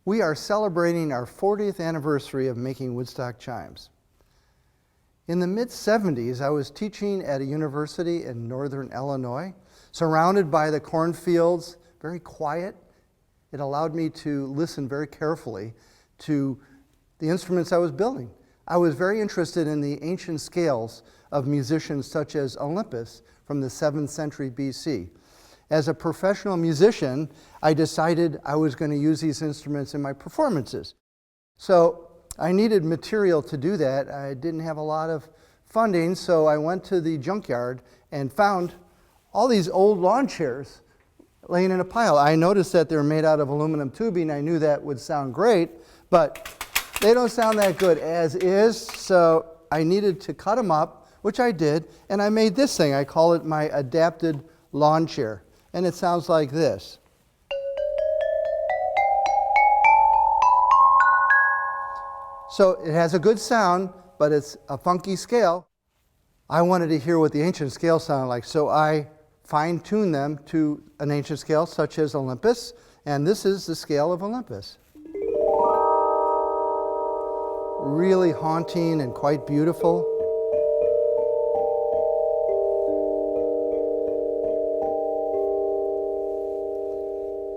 We are celebrating our 40th anniversary of making Woodstock Chimes. In the mid-70s, I was teaching at a university in northern Illinois, surrounded by the cornfields, very quiet. It allowed me to listen very carefully to the instruments I was building. I was very interested in the ancient scales of musicians such as Olympus from the 7th century BC. As a professional musician, I decided I was going to use these instruments in my performances. So I needed material to do that. I didn't have a lot of funding, so I went to the junkyard and found all these old lawn chairs laying in a pile. I noticed that they're made out of aluminum tubing. I knew that would sound great, but they don't sound that good as is, so I needed to cut them up, which I did, and I made this thing. I call it my adapted lawn chair, and it sounds like this. So it has a good sound, but it's a funky scale. I wanted to hear what the ancient scale sounded like, so I fine-tuned them to an ancient scale such as Olympus, and this is the scale of Olympus. Really haunting and quite beautiful.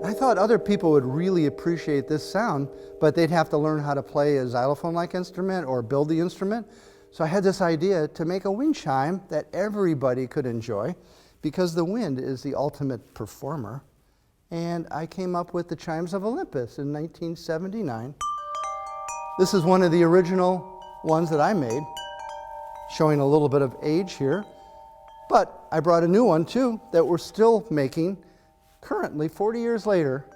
I thought other people would really appreciate this sound, but they'd have to learn how to play a xylophone-like instrument or build the instrument. So I had this idea to make a wind chime that everybody could enjoy, because the wind is the ultimate performer. And I came up with the Chimes of Olympus in 1979. This is one of the original ones that I made, showing a little bit of age here. But I brought a new one too that we're still making currently, 40 years later.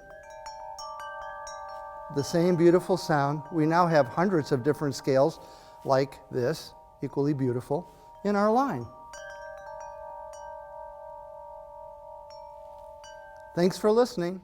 The same beautiful sound. We now have hundreds of different scales like this, equally beautiful, in our line. Thanks for listening.